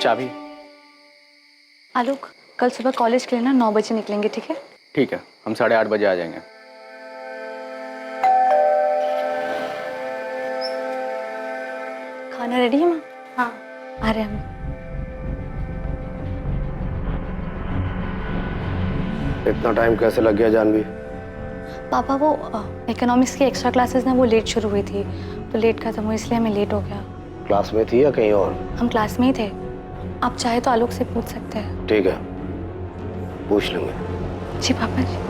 चाबी। आलोक, कल सुबह कॉलेज के लिए ना 9 बजे निकलेंगे, ठीक है? ठीक है, हम 8:30 बजे आ जाएंगे। खाना रेडी है माँ? हाँ, आ रहे हैं हम। इतना टाइम कैसे लग गया जानवी? पापा वो इकोनॉमिक्स की एक्स्ट्रा क्लासेस ना वो लेट शुरू हुई थी, तो लेट खत्म हुई इसलिए हमें लेट हो गया। क्लास में थी या कहीं और? हम क्लास में ही थे। आप चाहे तो आलोक से पूछ सकते हैं। ठीक है, पूछ लेंगे। जी पापा जी।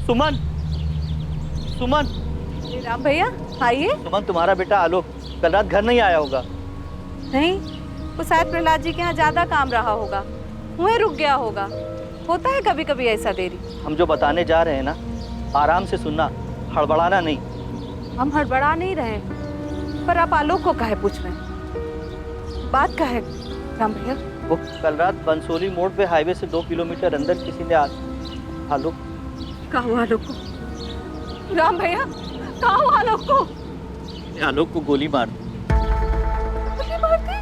सुमन, सुमन। राम भैया आइए। सुमन, तुम्हारा बेटा आलोक कल रात घर नहीं आया होगा। नहीं, वो शायद प्रहलाद जी के यहाँ ज्यादा काम रहा होगा, वहीं रुक गया होगा। होता है कभी कभी ऐसा देरी। हम जो बताने जा रहे हैं ना, आराम से सुनना, हड़बड़ाना नहीं। हम हड़बड़ा नहीं रहे, पर आप आलोक को काहे पूछ रहे हैं? बात का है राम भैया? वो कल रात बंसोली मोड़ पे हाईवे से 2 किलोमीटर अंदर किसी ने आलोक कहा हुआ आलोक को? राम भैया, कहा हुआ आलोक को? आलोक को गोली मार दी। गोली मार दी?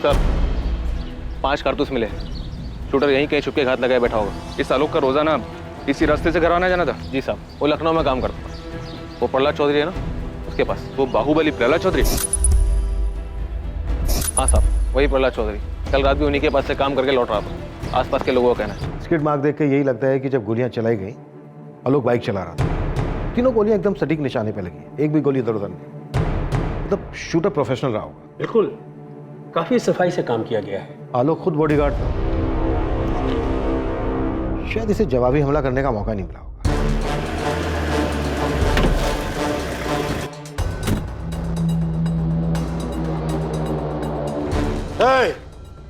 सर, 5 कारतूस मिले। शूटर यहीं कहीं छुप के घात लगाए बैठा होगा। इस आलोक का रोजाना इसी रास्ते से घर आना जाना था। जी साहब, वो लखनऊ में काम करता था। वो प्रहलाद चौधरी है ना, उसके पास। वो बाहुबली प्रहलाद चौधरी? हाँ साहब, वही प्रहलाद चौधरी। कल रात भी उन्हीं के पास से काम करके लौट रहा था, आसपास के लोगों का कहना है। स्किड मार्क देख के यही लगता है कि जब गोलियां चलाई गई, आलोक बाइक चला रहा था। तीनों गोलियां एकदम सटीक निशाने पे लगी, एक भी गोली इधर उधर नहीं। मतलब शूटर प्रोफेशनल रहा होगा। बिल्कुल, काफी सफाई से काम किया गया है। आलोक खुद बॉडीगार्ड था, शायद इसे जवाबी हमला करने का मौका नहीं मिला होगा।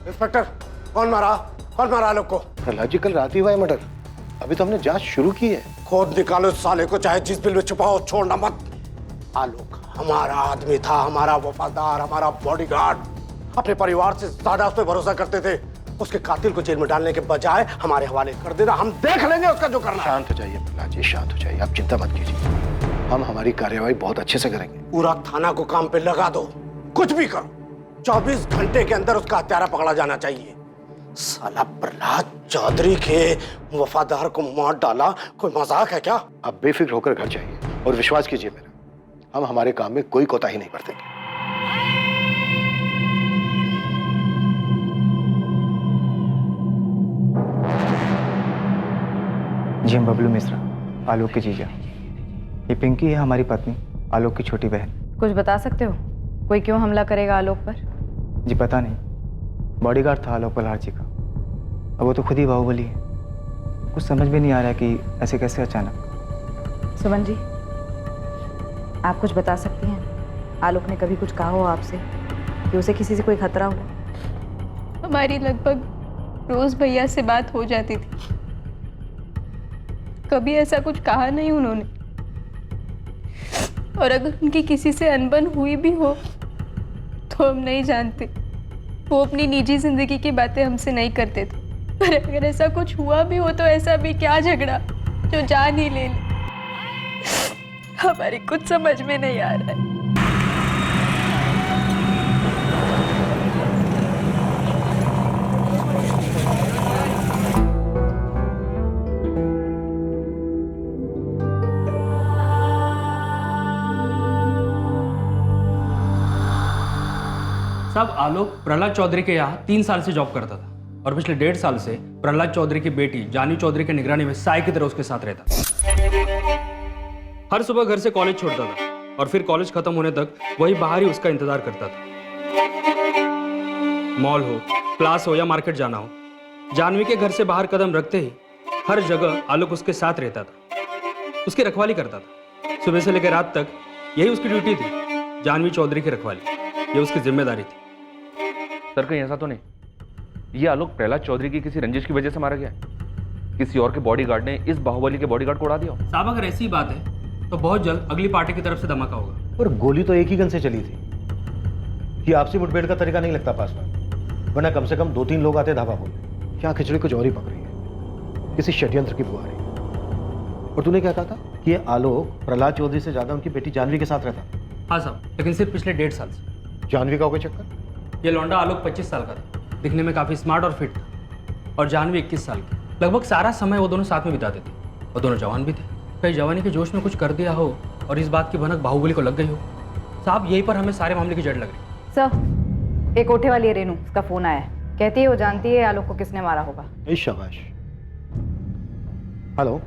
इंस्पेक्टर, कौन मारा आलोक को? प्रहलाद जी, कल रात ही हुआ है मर्डर। अभी तो हमने जांच शुरू की है। खोद निकालो इस साले को, चाहे जिस बिल में छुपाओ, छोड़ना मत। आलोक हमारा आदमी था, हमारा वफादार, हमारा बॉडीगार्ड। अपने परिवार से ज्यादा उस पर भरोसा करते थे। उसके कातिल को जेल में डालने के बजाय हमारे हवाले कर देना। हम देख लेंगे उसका जो करना। शांत हो जाइए प्रहलाद जी, शांत हो जाइए, आप चिंता मत कीजिए। हम हमारी कार्यवाही बहुत अच्छे से करेंगे। पूरा थाना को काम पे लगा दो, कुछ भी करो। 24 घंटे के अंदर उसका हत्यारा पकड़ा जाना चाहिए। साला प्रहलाद चौधरी के वफादार को मार डाला, कोई मजाक है क्या? आप बेफिक्र होकर घर जाइए और विश्वास कीजिए मेरा, हम हमारे काम में कोई कोताही नहीं बरतेंगे। जी, हम बबलू मिश्रा, आलोक की जीजा। ये पिंकी है हमारी पत्नी, आलोक की छोटी बहन। कुछ बता सकते हो, कोई क्यों हमला करेगा आलोक पर? जी पता नहीं, बॉडीगार्ड था आलोक पल्हार जी का। अब वो तो खुद ही बाहुबली है। कुछ समझ में नहीं आ रहा कि ऐसे कैसे अचानक। सुमन जी, आप कुछ बता सकती हैं? आलोक ने कभी कुछ कहा हो आपसे कि उसे किसी से कोई खतरा हो? हमारी लगभग रोज भैया से बात हो जाती थी, कभी ऐसा कुछ कहा नहीं उन्होंने। और अगर उनकी किसी से अनबन हुई भी हो तो हम नहीं जानते वो अपनी निजी जिंदगी की बातें हमसे नहीं करते थे, पर अगर ऐसा कुछ हुआ भी हो तो ऐसा भी क्या झगड़ा जो जान ही ले ली। हमारी कुछ समझ में नहीं आ रहा है। साहब आलोक प्रहलाद चौधरी के यहाँ 3 साल से जॉब करता था और पिछले 1.5 साल से प्रहलाद चौधरी की बेटी जानवी चौधरी की निगरानी में साय की तरह उसके साथ रहता था। हर सुबह घर से कॉलेज छोड़ता था और फिर कॉलेज खत्म होने तक वही बाहर ही उसका इंतजार करता था। मॉल हो, क्लास हो या मार्केट जाना हो, जानवी के घर से बाहर कदम रखते ही हर जगह आलोक उसके साथ रहता था, उसकी रखवाली करता था। सुबह से लेकर रात तक यही उसकी ड्यूटी थी, जानवी चौधरी की रखवाली, ये उसकी जिम्मेदारी थी। सर कहीं ऐसा तो नहीं ये आलोक प्रहलाद चौधरी की किसी रंजिश की वजह से मारा गया है? किसी और के बॉडीगार्ड ने इस बाहुबली के बॉडीगार्ड को उड़ा दिया हो? साहब अगर ऐसी बात है तो बहुत जल्द अगली पार्टी की तरफ से धमाका होगा। पर गोली तो एक ही गन से चली थी। ये आपसी मुठभेड़ का तरीका नहीं लगता पासवान, वरना कम से कम 2-3 लोग आते धावा बोलते। क्या खिचड़ी कुछ और ही पक रही है, किसी षड्यंत्र की बुआ रही। और तूने क्या कहा था कि ये आलोक प्रहलाद चौधरी से ज्यादा उनकी बेटी जानवी के साथ रहता? हाँ साहब, लेकिन सिर्फ पिछले 1.5 साल से। जानवी का हो गया चक्कर? ये लौंडा आलोक 25 साल का था, दिखने में काफ़ी स्मार्ट और फिट था, और जानवी 21 साल की। लगभग सारा समय वो दोनों साथ में बिताते थे और दोनों जवान भी थे। कहीं जवानी के जोश में कुछ कर दिया हो और इस बात की भनक बाहुबली को लग गई हो। साहब यहीं पर हमें सारे मामले की जड़ लग रही। सर, एक कोठे वाली है रेनू, उसका फोन आया है, कहती है वो जानती है आलोक को किसने मारा होगा। शाबाश। हेलो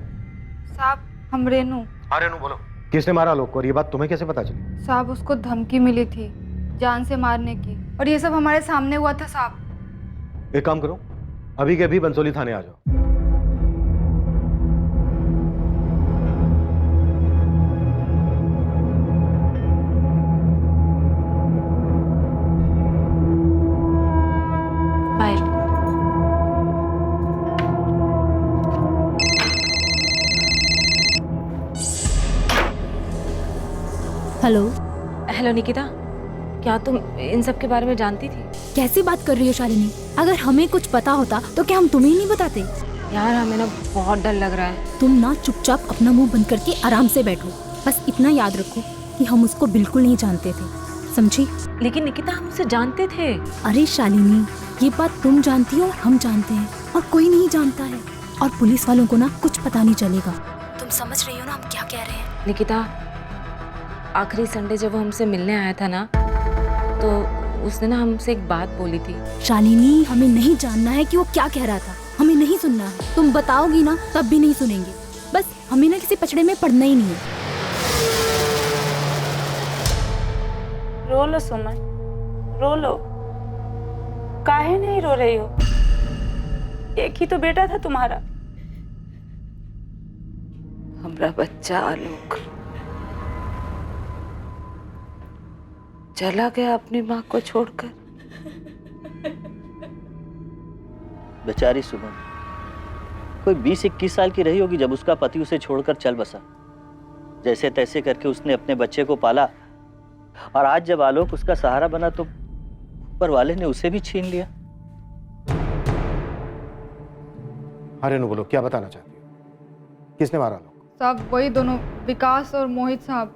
साहब, हम रेनू। हाँ रेनू बोलो, किसने मारा आलोक को और ये बात तुम्हें कैसे पता चली? साहब उसको धमकी मिली थी जान से मारने की, और ये सब हमारे सामने हुआ था साहब। एक काम करो, अभी के अभी बंसोली थाने आ जाओ। बाय। हेलो। हेलो निकिता, क्या तुम इन सब के बारे में जानती थी? कैसी बात कर रही हो शालिनी? अगर हमें कुछ पता होता तो क्या हम तुम्हें नहीं बताते? यार हमें ना बहुत डर लग रहा है। तुम ना चुपचाप अपना मुंह बंद करके आराम से बैठो। बस इतना याद रखो कि हम उसको बिल्कुल नहीं जानते थे, समझी? लेकिन निकिता हम उसे जानते थे। अरे शालिनी, ये बात तुम जानती हो और हम जानते हैं, और कोई नहीं जानता है। और पुलिस वालों को ना कुछ पता नहीं चलेगा। तुम समझ रही हो ना हम क्या कह रहे हैं? निकिता, आखिरी संडे जब वो हमसे मिलने आया था ना, तो उसने ना हमसे एक बात बोली थी। शालिनी, हमें नहीं जानना है कि वो क्या कह रहा था, हमें नहीं सुनना है। तुम बताओगी ना तब भी नहीं सुनेंगे। बस हमें ना किसी पचड़े में पड़ना ही नहीं है। रो लो सुमन, रो लो। काहे नहीं रो रही हो? एक ही तो बेटा था तुम्हारा। हमारा बच्चा आलोक चला गया अपनी माँ को छोड़कर। बेचारी सुमन कोई 20-21 साल की रही होगी जब उसका पति उसे छोड़कर चल बसा। जैसे तैसे करके उसने अपने बच्चे को पाला, और आज जब आलोक उसका सहारा बना तो ऊपर वाले ने उसे भी छीन लिया। हाँ रेनू बोलो, क्या बताना चाहती हो? किसने मारा आलोक? साहब वही दोनों, विकास और मोहित साहब।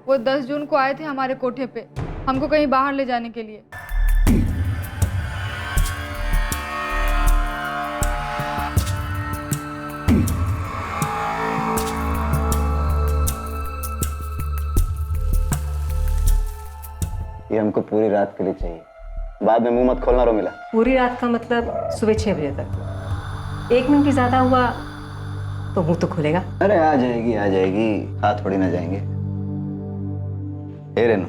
वो 10 जून को आए थे हमारे कोठे पे, हमको कहीं बाहर ले जाने के लिए। ये हमको पूरी रात के लिए चाहिए, बाद में मुंह मत खोलना रो मिला। पूरी रात का मतलब सुबह 6 बजे तक। 1 मिनट भी ज्यादा हुआ तो मुंह तो खुलेगा। अरे आ जाएगी आ जाएगी, आ थोड़ी ना जाएंगे। ए रेनू,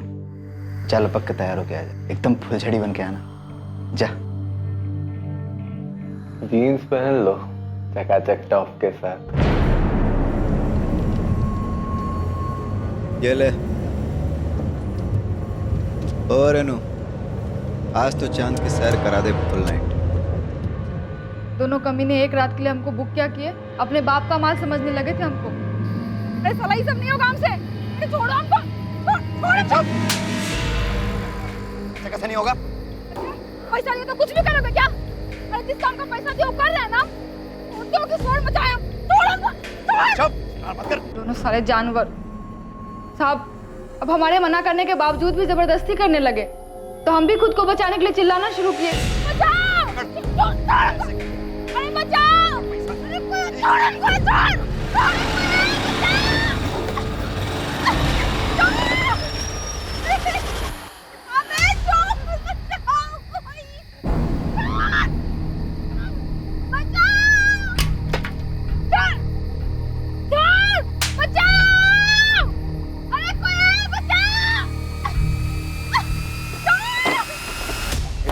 चल पक्का तैयार होके आ जा, एकदम फुलझड़ी बन के आना। जा जीन्स पहन लो चकाचक टॉप के साथ। ये ले। ओ रेनू, आज तो चांद की सैर करा दे फुल नाइट। दोनों कमीने एक रात के लिए हमको बुक क्या किए, अपने बाप का माल समझने लगे थे हमको। अरे साला ये सब नहीं होगा हमसे, छोड़ो हमको, छोड़ो। कैसे नहीं होगा? पैसा दिया तो कुछ भी करोगे क्या? अरे जिस काम का पैसा दिया वो कर रहे हैं ना, क्यों की शोर मचाया? दोनों सारे जानवर। साहब, अब हमारे मना करने के बावजूद भी जबरदस्ती करने लगे, तो हम भी खुद को बचाने के लिए चिल्लाना शुरू किए। बचाओ! अरे बचाओ! अरे कोई छोड़, कोई छोड़!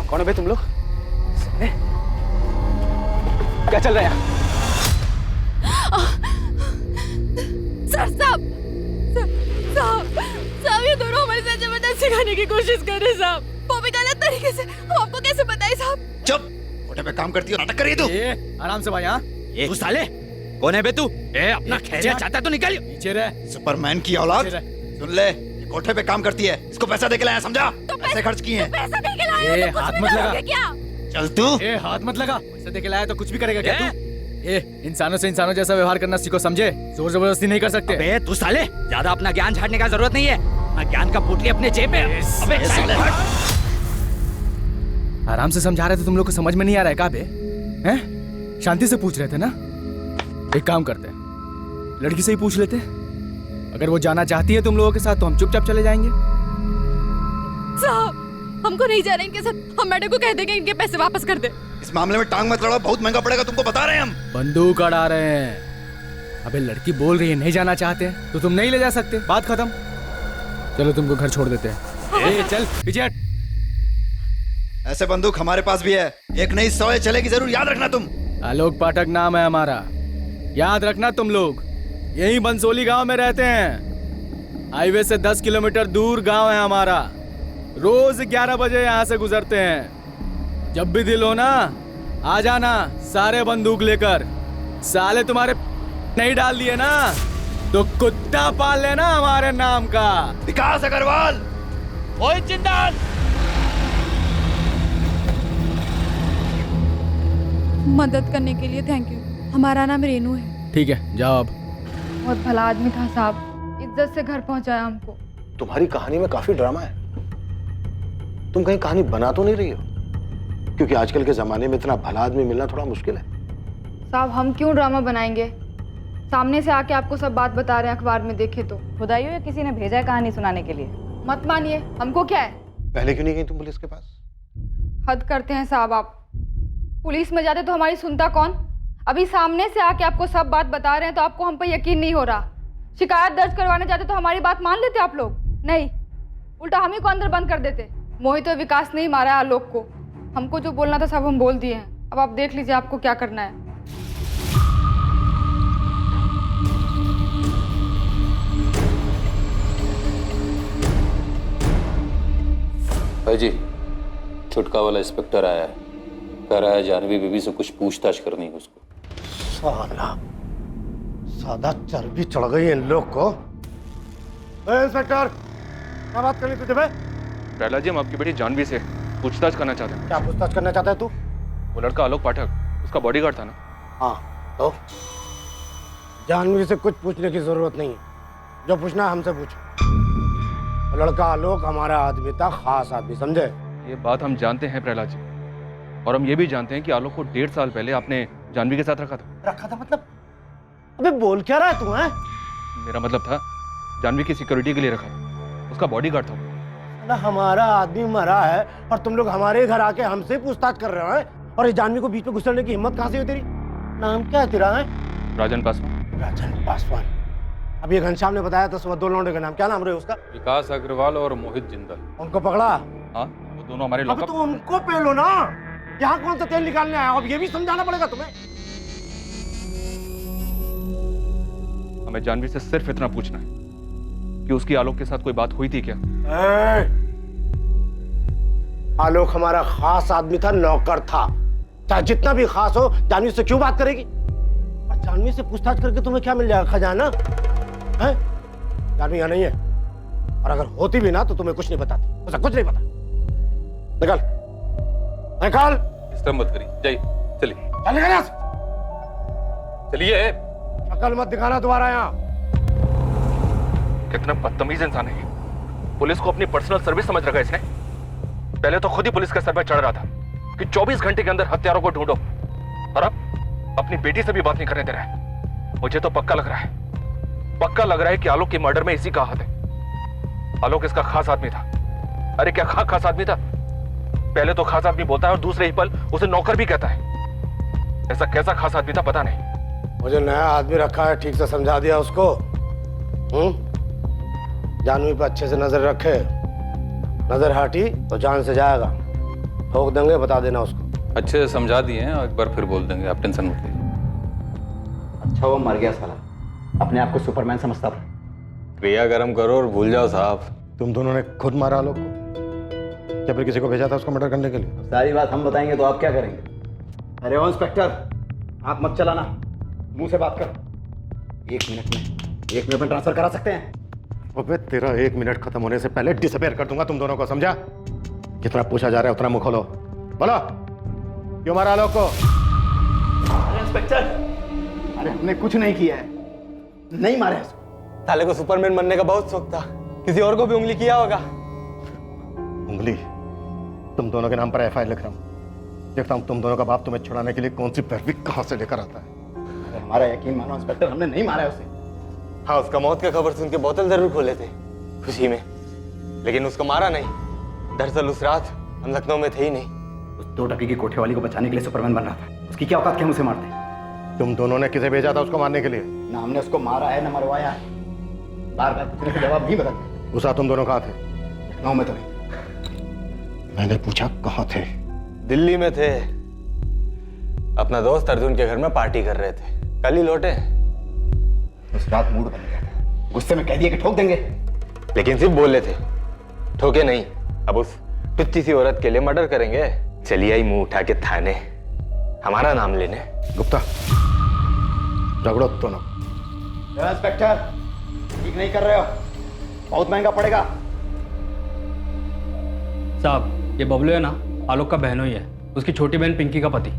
कौन है बे तुम लोग? क्या चल रहा है? साहब ये दोनों हमारे साथ जबरदस्ती करने की कोशिश कर रहे साहब, वो भी गलत तरीके से। हम आपको कैसे बताएं साहब? चुप, होटल पे काम करती हो, नाटक कर रही है तू। आराम से भाई। हाँ तू साले कौन है बे तू? अपना खैरियत चाहता तो निकल नीचे रह। सुपरमैन की औलाद, सुन ले, कोठे पे काम करती है, इसको पैसा दे के लाया, समझा? पैसे खर्च किए हैं। पैसा दे के लाया तो हाथ मत लगा क्या? चल तू। हाथ मत लगा, पैसा दे के लाया तो कुछ भी करेगा क्या तू? इंसानों से इंसानों जैसा व्यवहार करना सीखो, समझे? जोर जबरदस्ती नहीं कर सकते। अबे तू साले, ज्यादा अपना ज्ञान झाड़ने का जरूरत नहीं है। अपना ज्ञान का पोटली अपने जेब में। अबे साले, आराम से समझा रहे थे, तुम लोग को समझ में नहीं आ रहा है क्या बे? हैं? शांति से पूछ रहे थे ना? एक काम करते हैं, लड़की से ही पूछ लेते हैं। अगर वो जाना चाहती है तुम लोगों के साथ तो हम चुपचाप चले जाएंगे। साहब, हमको नहीं जाना इनके साथ। हम मैडम को कह देंगे इनके पैसे वापस कर दे। इस मामले में टांग मत लड़ाओ, बहुत महंगा पड़ेगा तुमको, बता रहे हैं हम। बंदूक अड़ा रहे हैं। अबे लड़की बोल रही है नहीं जाना चाहते तो तुम नहीं ले जा सकते, बात खत्म। चलो तुमको घर छोड़ देते हैं। चल पीछे हट। ऐसे बंदूक हमारे पास भी है, एक नहीं 100 चलेगी जरूर, याद रखना तुम। आलोक पाठक नाम है हमारा, याद रखना तुम लोग। यही बंसोली गांव में रहते हैं। हाईवे से 10 किलोमीटर दूर गांव है हमारा। रोज 11 बजे यहाँ से गुजरते हैं। जब भी दिल हो ना आ जाना, सारे बंदूक लेकर। साले तुम्हारे नहीं डाल दिए ना तो कुत्ता पाल लेना हमारे नाम का। विकास अग्रवाल, ओए जिंदाल। मदद करने के लिए थैंक यू। हमारा नाम रेनू है। ठीक है, जाओ अब। बहुत भला आदमी था साहब, इज्जत से घर पहुंचाया हमको। तुम्हारी कहानी में काफी ड्रामा है। तुम कहीं कहानी बना तो नहीं रही हो? क्योंकि आजकल के जमाने में इतना भला आदमी मिलना थोड़ा मुश्किल है। साहब, हम क्यों ड्रामा बनाएंगे? सामने से आके आपको सब बात बता रहे हैं, अखबार में देखे तो। खुदाइयो या किसी ने भेजा है कहानी सुनाने के लिए? मत मानिए, हमको क्या है। पहले क्यों नहीं गई तुम पुलिस के पास? हद करते हैं साहब आप। पुलिस में जाते तो हमारी सुनता कौन? अभी सामने से आके आपको सब बात बता रहे हैं तो आपको हम पर यकीन नहीं हो रहा। शिकायत दर्ज करवाने जाते तो हमारी बात मान लेते आप लोग? नहीं, उल्टा हम ही को अंदर बंद कर देते। मोहित और विकास नहीं मारा आलोक को। हमको जो बोलना था सब हम बोल दिए हैं। अब आप देख लीजिए आपको क्या करना है। भाई जी, छुटका वाला इंस्पेक्टर आया है, कह रहा है जानवी बीबी से कुछ पूछताछ करनी है उसको। साला, सादा चर्बी चढ़ गई है इन लोग को। इंस्पेक्टर, क्या बात करनी तुझे? प्रहलाद जी, हम आपकी बेटी जानवी से पूछताछ करना चाहते हैं। क्या पूछताछ करना चाहता है तू? वो लड़का आलोक पाठक, उसका बॉडीगार्ड था ना? हाँ, तो जानवी से कुछ पूछने की जरूरत नहीं है। जो पूछना है हमसे पूछो। वो लड़का आलोक हमारा आदमी था, खास आदमी, समझे? ये बात हम जानते हैं प्रहलाद जी, और हम ये भी जानते हैं कि आलोक को 1.5 साल पहले आपने जानवी के साथ रखा था। रखा था मतलब? अबे बोल क्या रहा है तू? है मेरा मतलब था जानवी की सिक्योरिटी के लिए रखा था, उसका बॉडीगार्ड था। हमारा आदमी मरा है और तुम लोग हमारे घर आके हमसे पूछताछ कर रहे हो? और इस जानवी को बीच में घुसने की हिम्मत कहाँ से हुई तेरी? नाम क्या है तेरा? है राजन पासवान। राजन पासवान। अब ये घनश्याम ने बताया था सुबह 2 लौंडे का नाम, क्या नाम रहे उसका? विकास अग्रवाल और मोहित जिंदल। उनको पकड़ा? हाँ, वो दोनों हमारे अब तो उनको पे लो ना। यहाँ कौन सा तेल निकालने आया? अब ये भी समझाना पड़ेगा तुम्हें। हमें जानवी से सिर्फ इतना पूछना है कि उसकी आलोक के साथ कोई बात हुई थी क्या? आलोक हमारा खास आदमी था, नौकर था। चाहे जितना भी खास हो, जानवी से क्यों बात करेगी? और जानवी से पूछताछ करके तुम्हें क्या मिल जाएगा? खजाना है? जानवी यहाँ नहीं है, और अगर होती भी ना तो तुम्हें कुछ नहीं बताती। उसे कुछ नहीं पता। निकल। निकाल। डिस्टर्ब मत करिए, जाइए, चलिए। चल निकल यहाँ से। चलिए। शक्ल मत दिखाना दोबारा यहाँ। कितना बदतमीज इंसान है ये। पुलिस को अपनी पर्सनल सर्विस समझ रखा है इसने। पहले तो खुद ही पुलिस के सर पे चढ़ रहा था कि 24 घंटे के अंदर हत्यारों को ढूंढो, और अब अपनी बेटी से भी बात नहीं करने दे रहा है। मुझे तो पक्का लग रहा है कि आलोक के मर्डर में इसी का हाथ है। आलोक इसका खास आदमी था। अरे क्या खास आदमी था? पहले तो खास आदमी बोलता है और दूसरे ही पल उसे नौकर भी कहता है। ऐसा कैसा खास आदमी था पता नहीं। मुझे नया आदमी रखा है, ठीक से समझा दिया उसको। जानवी पे अच्छे से नजर रखे, नजर हटी तो जान से जाएगा। ठोक देंगे, बता देना उसको। अच्छे से समझा दिए हैं, एक बार फिर बोल देंगे, आप टेंशन मत लीजिए। अच्छा वो मर गया साला, अपने आप को सुपरमैन समझता था। क्रिया गर्म करो और भूल जाओ साहब। तुम दोनों ने खुद मारा आलोक को या फिर किसी को भेजा था उसको मर्डर करने के लिए? सारी बात हम बताएंगे तो आप क्या करेंगे? अरे ओ इंस्पेक्टर, आंख मत चलाना, मुंह से बात कर। 1 मिनट में ट्रांसफर करा सकते हैं। अबे तेरा 1 मिनट खत्म होने से पहले डिसअपियर कर दूंगा तुम दोनों को, समझा? जितना पूछा जा रहा है उतना मुंह खोलो। बोलो, क्यों मारा आलोक को? अरे इंस्पेक्टर, अरे हमने कुछ नहीं किया है, नहीं मारा है उसको। साले को सुपरमैन बनने का बहुत शौक था, किसी और को भी उंगली किया होगा। उंगली? तुम दोनों के नाम पर एफआईआर लिख रहा हूँ। देखता हूँ तुम दोनों का बाप तुम्हें छुड़ाने के लिए कौन सी पैरवी कहाँ से लेकर आता है। अरे हमारा यकीन मानो इंस्पेक्टर, हमने नहीं मारा है उसे। हाँ, उसका मौत की खबर सुन के बोतल जरूर खोले थे खुशी में, लेकिन उसको मारा नहीं। दरअसल उस रात हम लखनऊ में थे ही नहीं। उस 2 टके की कोठे वाली को बचाने के लिए सुपरमैन बन रहा था। उसकी क्या औकात कि हम उसे मारते? तुम दोनों ने किसे भेजा था उसको मारने के लिए? ना हमने उसको मारा है ना मरवाया है। बार-बार पूछने के जवाब नहीं बदलते। उस रात तुम दोनों कहाँ थे? लखनऊ में तो नहीं। मैंने पूछा कहाँ थे? दिल्ली में थे, अपना दोस्त अर्जुन के घर में पार्टी कर रहे थे, कल ही लौटे। उस रात मूड बन गया, गुस्से में कह दिया कि ठोक देंगे, लेकिन सिर्फ बोले थे, ठोके नहीं। अब उस टुच्ची सी औरत के लिए मर्डर करेंगे? चलिए आई मुंह उठा के थाने, हमारा नाम लेने। गुप्ता, झगड़ो दोनों। इंस्पेक्टर, ठीक नहीं कर रहे हो, बहुत महंगा पड़ेगा। साहब, ये बबलू है ना, आलोक का बहनोई है, उसकी छोटी बहन पिंकी का पति।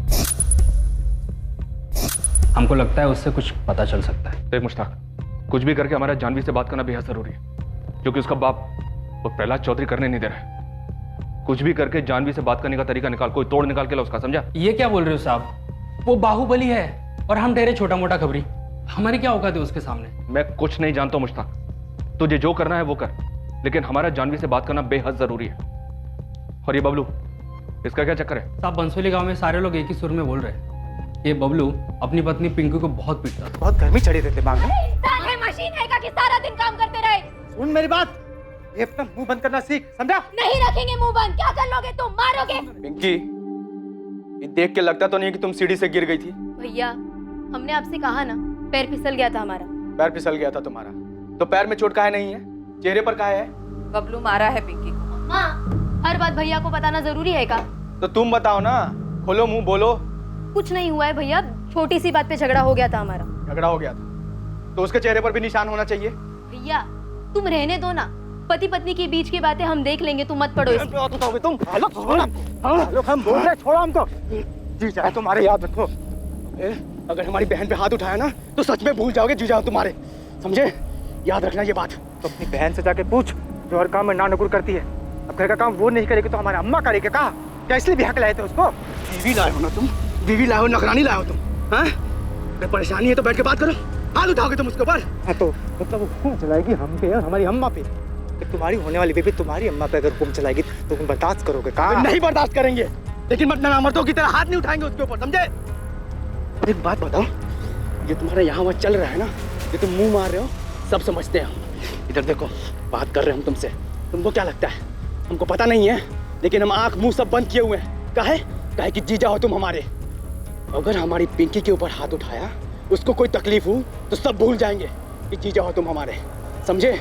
हमको लगता है उससे कुछ पता चल सकता है। देख मुश्ताक, कुछ भी करके हमारा जानवी से बात करना बेहद जरूरी है, क्योंकि उसका बाप वो प्रहलाद चौधरी करने नहीं दे रहा है। कुछ भी करके जानवी से बात करने का तरीका निकाल, कोई तोड़ निकाल के ला उसका, समझा? ये क्या बोल रहे हो साहब? वो बाहुबली है और हम ठहरे छोटा मोटा खबरी। हमारी क्या औकात है उसके सामने? मैं कुछ नहीं जानता हूं मुश्ताक, तुझे जो करना है वो कर, लेकिन हमारा जानवी से बात करना बेहद जरूरी है। और ये बबलू, इसका क्या चक्कर है? साहब, बंसोली गांव में सारे लोग एक ही सुर में बोल रहे हैं, ये बबलू अपनी पत्नी पिंकी को बहुत पीटता था। बहुत गर्मी चढ़ी थी दिमाग में। इंसान है, मशीन है कि सारा दिन काम करते रहे। सुन मेरी बात, ये अपना मुंह बंद करना सीख, समझा? नहीं रखेंगे मुंह बंद। क्या कर लोगे तुम? मारोगे? पिंकी, ये देख के लगता तो नहीं कि तुम सीढ़ी से गिर गई थी। भैया, हमने आपसे कहा ना, पैर फिसल गया था हमारा। पैर फिसल गया था तुम्हारा, तो पैर में चोट काहे नहीं है, चेहरे पर काहे है? बबलू मारा है पिंकी को। माँ, हर बात भैया को बताना जरूरी है क्या? तो तुम बताओ ना, खोलो मुंह, बोलो। कुछ नहीं हुआ है भैया, छोटी सी बात पे झगड़ा हो गया था हमारा। झगड़ा हो गया था तो उसके चेहरे पर भी निशान होना चाहिए। भैया तुम रहने दो ना, पति पत्नी के बीच की बातें हम देख लेंगे, तुम मत पड़ो इसमें। तुम हम बोल रहे, छोड़ो हमको। जी चाहे तुम्हारे, याद रखो, अगर हमारी बहन पे हाथ उठाया ना तो सच में भूल जाओगे जी जाओ तुम्हारे, समझे? याद रखना ये बात। तो अपनी बहन से जाके पूछ, जो हर काम में ना नुकुर करती है। अब घर का काम वो नहीं करेगी तो हमारे अम्मा करेगी। कहा क्या इसलिए भी हक लाए थे उसको? बीवी लाए हो ना तुम, बीवी लाए हो, नौकरानी लाए हो तुम। हाँ, अगर परेशानी है तो बैठ के बात करो, हाथ उठाओगे तुम उसके ऊपर। हाँ तो मतलब वो हुक्म चलाएगी हम पे और हमारी अम्मा पे। तुम्हारी होने वाली बेबी तुम्हारी अम्मा पे अगर हुक्म चलाएगी तो तुम बर्दाश्त करोगे? कहा नहीं बर्दाश्त करेंगे, लेकिन मत नामर्दों की तरह हाथ नहीं उठाएंगे उसके ऊपर, समझे? एक बात बताओ, ये तुम्हारा यहाँ वहाँ चल रहा है ना, ये तुम मुंह मार रहे हो, सब समझते हैं हम। इधर देखो, बात कर रहे हैं हम तुमसे, तुमको क्या लगता है हमको पता नहीं है? लेकिन हम आंख मुंह सब बंद किए हुए हैं। काहे कि जीजा हो तुम हमारे। अगर हमारी पिंकी के ऊपर हाथ उठाया, उसको कोई तकलीफ हो तो सब भूल जाएंगे कि जीजा हो तुम हमारे, समझे?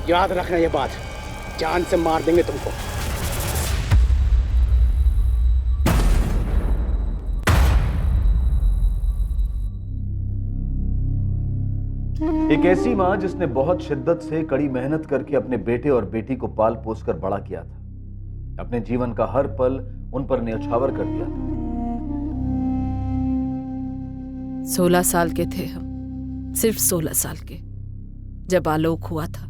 याद रखना ये बात, जान से मार देंगे तुमको। एक ऐसी मां जिसने बहुत शिद्दत से कड़ी मेहनत करके अपने बेटे और बेटी को पाल पोस कर बड़ा किया था, अपने जीवन का हर पल उन पर न्यौछावर कर दिया था। 16 साल के थे हम, सिर्फ 16 साल के, जब आलोक हुआ था।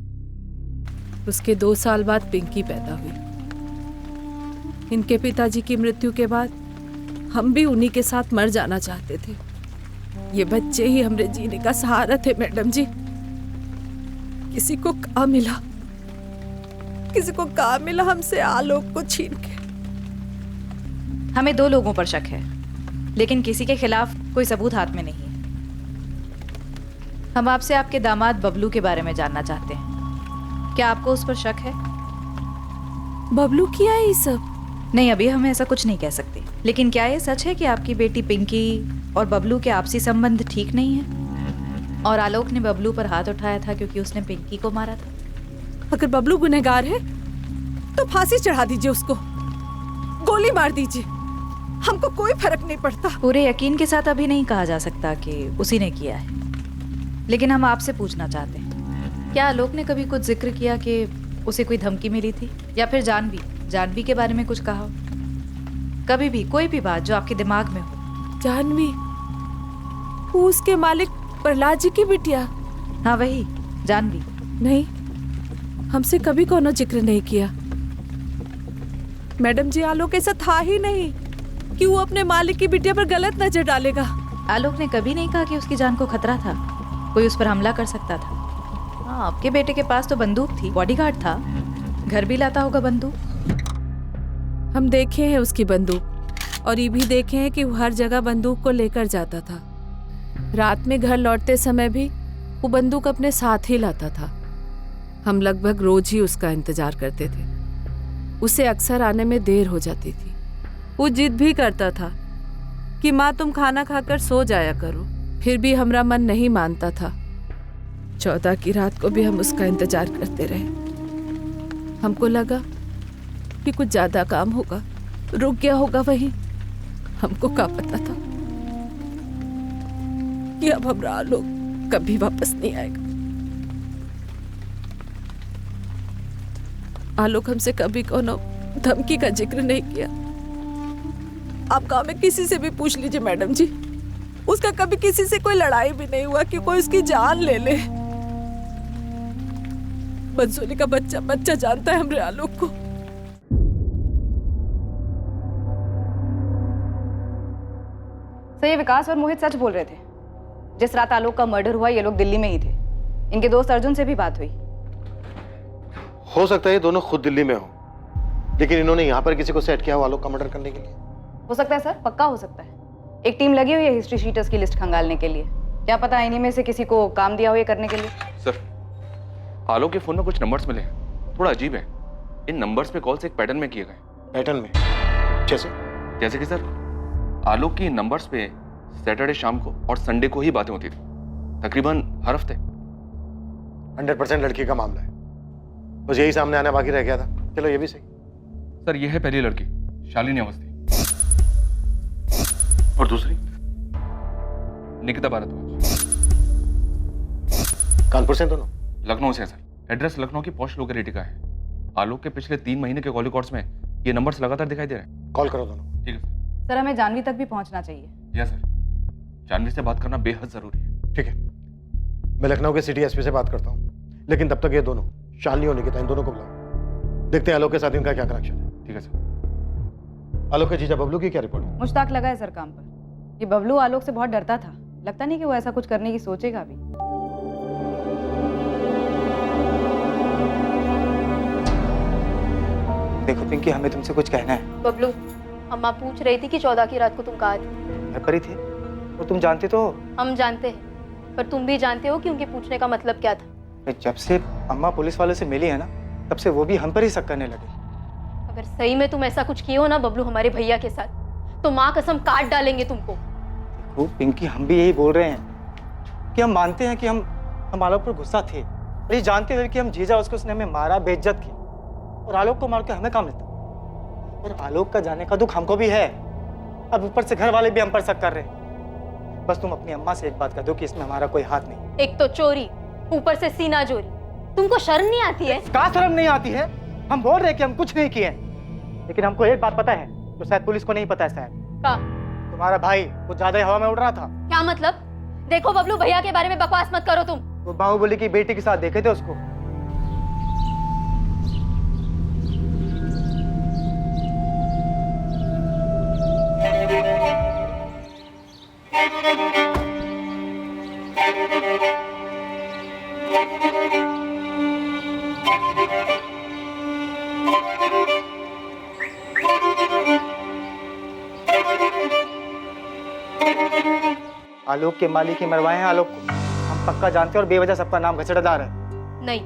उसके 2 साल बाद पिंकी पैदा हुई। इनके पिताजी की मृत्यु के बाद हम भी उन्हीं के साथ मर जाना चाहते थे। ये बच्चे ही हमारे जीने का सहारा थे मैडम जी। किसी को कहाँ मिला, किसी को कहाँ मिला हमसे आलोक को छीन के। हमें 2 लोगों पर शक है, लेकिन किसी के खिलाफ कोई सबूत हाथ में नहीं है। हम आपसे आपके दामाद बबलू के बारे में जानना चाहते हैं। क्या आपको उस पर शक है? बबलू किया है ये सब? नहीं, अभी हम ऐसा कुछ नहीं कह सकते। लेकिन क्या ये सच है कि आपकी बेटी पिंकी और बबलू के आपसी संबंध ठीक नहीं है और आलोक ने बबलू पर हाथ उठाया था क्योंकि उसने पिंकी को मारा था? अगर बबलू गुनहगार है तो फांसी चढ़ा दीजिए उसको, गोली मार दीजिए, हमको कोई फर्क नहीं पड़ता। पूरे यकीन के साथ अभी नहीं कहा जा सकता कि उसी ने किया है, लेकिन हम आपसे पूछना चाहते हैं, क्या आलोक ने कभी कुछ जिक्र किया कि उसे कोई धमकी मिली थी, या फिर जानवी के बारे में कुछ कहा हो? कभी भी कोई भी बात जो आपके दिमाग में हो। जानवी, वो उसके मालिक प्रहलाद जी की बिटिया? हाँ वही जानवी। नहीं, हमसे कभी कोनो जिक्र नहीं किया मैडम जी। आलोक ऐसा था ही नहीं कि वो अपने मालिक की बिटिया पर गलत नजर डालेगा। आलोक ने कभी नहीं कहा कि उसकी जान को खतरा था, कोई उस पर हमला कर सकता था। हाँ, आपके बेटे के पास तो बंदूक थी, बॉडीगार्ड था, घर भी लाता होगा बंदूक। हम देखे हैं उसकी बंदूक, और ये भी देखे हैं कि वो हर जगह बंदूक को लेकर जाता था। रात में घर लौटते समय भी वो बंदूक अपने साथ ही लाता था। हम लगभग रोज ही उसका इंतजार करते थे। उसे अक्सर आने में देर हो जाती थी। वो जिद भी करता था कि माँ तुम खाना खाकर सो जाया करो, फिर भी हमारा मन नहीं मानता था। 14 की रात को भी हम उसका इंतजार करते रहे। हमको लगा कि कुछ ज्यादा काम होगा, रुक गया होगा वहीं। हमको क्या पता था कि अब हमारा आलोक कभी वापस नहीं आएगा। आलोक हमसे कभी कोनो धमकी का जिक्र नहीं किया। आप गांव में किसी से भी पूछ लीजिए मैडम जी, उसका कभी किसी से कोई लड़ाई भी नहीं हुआ कि कोई उसकी जान ले ले। बंसोली का बच्चा जानता है हमरे आलोक को। सर, ये विकास और मोहित सच बोल रहे थे। जिस रात आलोक का मर्डर हुआ ये लोग दिल्ली में ही थे। इनके दोस्त अर्जुन से भी बात हुई। हो सकता है ये दोनों खुद दिल्ली में हो, लेकिन इन्होंने यहाँ पर किसी को सेट किया हो आलोक का मर्डर करने के लिए। हो सकता है सर, पक्का हो सकता है। एक टीम लगी हुई है हिस्ट्री शीटर्स की लिस्ट खंगालने के लिए। क्या पता इन्हीं में से किसी को काम दिया हो ये करने के लिए। सर, आलोक के फोन में कुछ नंबर्स मिले, थोड़ा अजीब है। इन नंबर्स पे कॉल्स एक पैटर्न में किए गए। पैटर्न में? जैसे कि सर, आलोक की नंबर्स पे सैटरडे शाम को और संडे को ही बातें होती थी, तकरीबन हर हफ्ते। 100% लड़की का मामला है, बस यही सामने आना बाकी रह गया था। चलो ये भी सही। सर, ये है पहली लड़की शालिनी अवस्थी, और दूसरी निकिता भारद्वाज। कानपुर से दोनों? लखनऊ से सर। एड्रेस लखनऊ की पॉश लोकेलिटी का है। आलोक के पिछले 3 महीने के कॉल रिकॉर्ड्स में ये नंबर्स लगातार दिखाई दे रहे हैं। कॉल करो दोनों। ठीक है सर। सर, हमें जानवी तक भी पहुंचना चाहिए। यस सर, जानवी से बात करना बेहद जरूरी है। ठीक है, मैं लखनऊ के सिटी एसपी से बात करता हूँ, लेकिन तब तक ये दोनों शालिनी और निकिता, इन दोनों को बुलाओ। देखते हैं आलोक के साथ इनका क्या कनेक्शन है। ठीक है सर। आलोक के जीजा बबलू की क्या रिपोर्ट? मुश्ताक लगा है सर काम पर। ये बबलू आलोक से बहुत डरता था। लगता नहीं कि वो ऐसा कुछ करने की सोचेगा अभी। देखो पिंकी, हमें तुमसे कुछ कहना है। बबलू, अम्मा पूछ रही थी कि 14 की रात को तुम कहाँ थे। घर पर ही थे, और तुम जानते तो हो। हम जानते हैं, पर तुम भी जानते हो कि उनके पूछने का मतलब क्या था। जब से अम्मा पुलिस वालों से मिली है ना, तब से वो भी हम पर ही शक करने लगे। अगर सही में तुम ऐसा कुछ किए हो ना बबलू हमारे भैया के साथ, तो माँ कसम काट डालेंगे तुमको। देखो पिंकी, हम भी यही बोल रहे हैं कि हम मानते हैं कि हम आलोक पर गुस्सा थे, और ये जानते हुए कि हम जीजा उसने हमें मारा, बेइज्जत की, और आलोक को मार के हमें काम मिलता। और आलोक का जाने का दुख हमको भी है। अब ऊपर से घर वाले भी हम पर शक कर रहे हैं। बस तुम अपनी अम्मा से एक बात कह दो कि इसमें हमारा कोई हाथ नहीं। एक तो चोरी, ऊपर से सीना जोरी। तुमको शर्म नहीं आती है? क्या शर्म नहीं आती है? हम बोल रहे हैं कि हम कुछ नहीं किए। लेकिन हमको एक बात पता है जो शायद पुलिस को नहीं पता है। शायद का? तुम्हारा भाई कुछ ज्यादा ही हवा में उड़ रहा था। क्या मतलब? देखो बबलू, भैया के बारे में बकवास मत करो तुम। वो बाहुबली की बेटी के साथ देखे थे उसको। आलोक के मालिक ही मरवाए हैं आलोक को, हम पक्का जानते हैं और बेवजह सबका नाम घचड़दार है। नहीं,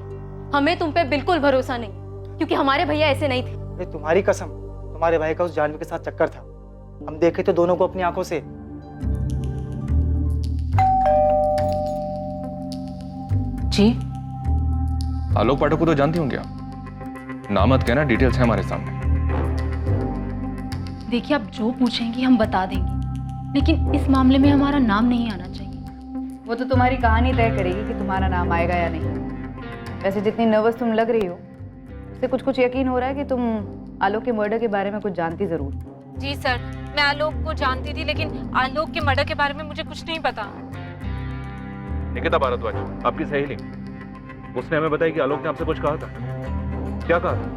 हमें तुम पे बिल्कुल भरोसा नहीं, क्योंकि हमारे भैया ऐसे नहीं थे। ये तुम्हारी कसम, तुम्हारे भाई का उस जानवी के साथ चक्कर था। हम देखे थे दोनों को अपनी आंखों से। जी? आलोक पाठक को तो जानती होंगे आप, नाम मत कहना, डिटेल्स है हमारे सामने। देखिए, आप जो पूछेंगी हम बता देंगे, लेकिन इस मामले में हमारा नाम नहीं आना चाहिए। वो तो तुम्हारी कहानी तय करेगी कि तुम्हारा नाम आएगा या नहीं। वैसे जितनी नर्वस तुम लग रही हो, उससे कुछ कुछ यकीन हो रहा है कि तुम आलोक के मर्डर के बारे में कुछ जानती जरूर। जी सर, मैं आलोक को जानती थी, लेकिन आलोक के मर्डर के बारे में मुझे कुछ नहीं पता। निकिता भारद्वाज, आपकी सहेली, उसने हमें बताया कि आलोक ने आपसे कुछ कहा था। क्या कहा था?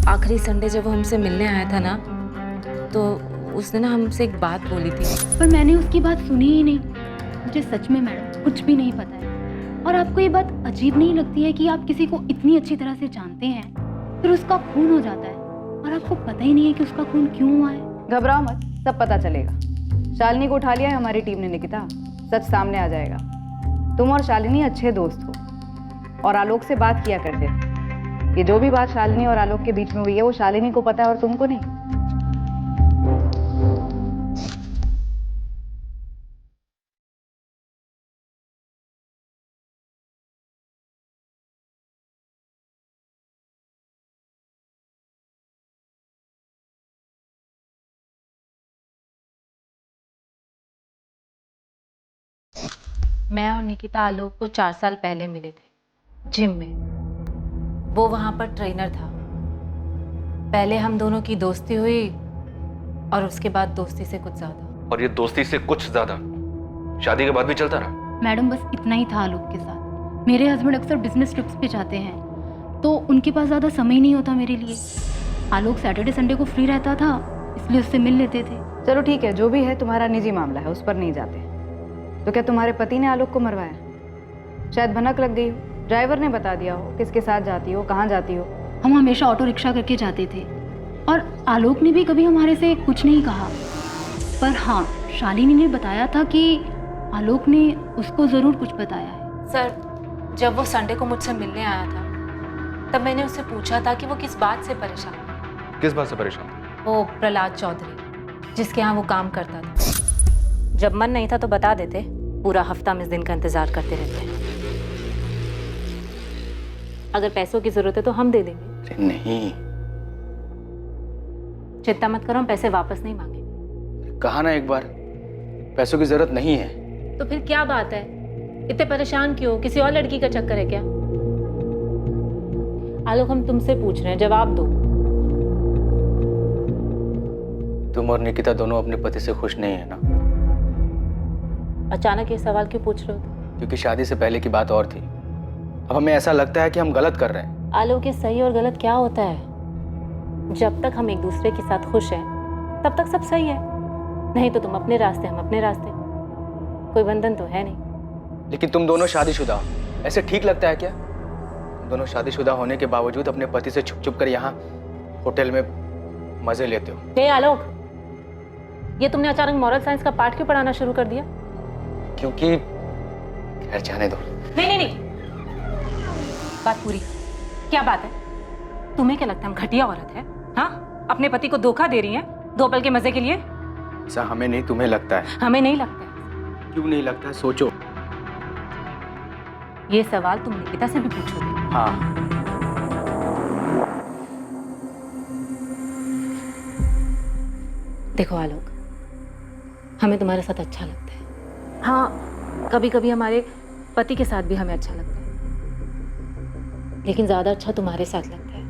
आखिरी संडे जब वो हमसे मिलने आया था ना, तो उसने ना हमसे एक बात बोली थी। पर मैंने उसकी बात सुनी ही नहीं। मुझे सच में मैडम कुछ भी नहीं पता है। और आपको ये बात अजीब नहीं लगती है कि आप किसी को इतनी अच्छी तरह से जानते हैं, फिर उसका खून हो जाता है और आपको पता ही नहीं है कि उसका खून क्यों हुआ है? घबराओ मत, सब पता चलेगा। शालिनी को उठा लिया है हमारी टीम ने निकिता, सच सामने आ जाएगा। तुम और शालिनी अच्छे दोस्त हो और आलोक से बात किया करते थे। ये जो भी बात शालिनी और आलोक के बीच में हुई है, वो शालिनी को पता है और तुमको नहीं। मैं और निकिता आलोक को 4 साल पहले मिले थे जिम में। वो वहाँ पर ट्रेनर था। पहले हम दोनों की दोस्ती हुई और उसके बाद दोस्ती से कुछ ज्यादा। और ये दोस्ती से कुछ ज्यादा शादी के बाद भी चलता रहा? मैडम बस इतना ही था आलोक के साथ। मेरे हस्बैंड अक्सर बिजनेस ट्रिप्स पे जाते हैं, तो उनके पास ज़्यादा समय नहीं होता मेरे लिए। आलोक सैटरडे संडे को फ्री रहता था, इसलिए उससे मिल लेते थे। चलो ठीक है, जो भी है तुम्हारा निजी मामला है, उस पर नहीं जाते। तो क्या तुम्हारे पति ने आलोक को मरवाया? शायद भनक लग गई हो, ड्राइवर ने बता दिया हो किसके साथ जाती हो, कहाँ जाती हो। हम हमेशा ऑटो रिक्शा करके जाते थे और आलोक ने भी कभी हमारे से कुछ नहीं कहा। पर हाँ, शालिनी ने बताया था कि आलोक ने उसको ज़रूर कुछ बताया है। सर, जब वो संडे को मुझसे मिलने आया था, तब मैंने उससे पूछा था कि वो किस बात से परेशान है। किस बात से परेशान था? वो प्रहलाद चौधरी, जिसके यहाँ वो काम करता था। जब मन नहीं था तो बता देते, पूरा हफ्ता हम इस दिन का इंतजार करते रहते हैं। अगर पैसों की जरूरत है तो हम दे देंगे। नहीं, चिंता मत करो, हम पैसे वापस नहीं मांगे। कहा ना एक बार, पैसों की जरूरत नहीं है। तो फिर क्या बात है, इतने परेशान क्यों? किसी और लड़की का चक्कर है क्या? आलोक, हम तुमसे पूछ रहे हैं, जवाब दो। तुम और निकिता दोनों अपने पति से खुश नहीं है ना? अचानक ये सवाल क्यों पूछ रहे हो? क्योंकि शादी से पहले की बात और थी। अब हमें ऐसा लगता है कि हम गलत कर रहे हैं। आलोक, ये सही और गलत क्या होता है? जब तक हम एक दूसरे के साथ खुश हैं, तब तक सब सही है। नहीं तो तुम अपने रास्ते, हम अपने रास्ते। कोई बंधन तो है नहीं। लेकिन तुम दोनों शादीशुदा हो, ऐसे ठीक लगता है क्या? तुम दोनों शादीशुदा होने के बावजूद अपने पति से छुप छुप कर यहाँ होटल में मजे लेते हो। हे आलोक, ये तुमने अचानक मॉरल साइंस का पाठ क्यों पढ़ाना शुरू कर दिया? क्योंकि खैर, जाने दो। नहीं, बात पूरी। क्या बात है? तुम्हें क्या लगता है हम घटिया औरत है? हाँ, अपने पति को धोखा दे रही हैं 2 पल के मजे के लिए? ऐसा हमें नहीं, तुम्हें लगता है। हमें नहीं लगता है। क्यों नहीं लगता है? सोचो। ये सवाल तुम निकिता से भी पूछोगे? हाँ। देखो आलोक, हमें तुम्हारे साथ अच्छा लगता है। हाँ, कभी कभी हमारे पति के साथ भी हमें अच्छा लगता है, लेकिन ज्यादा अच्छा तुम्हारे साथ लगता है।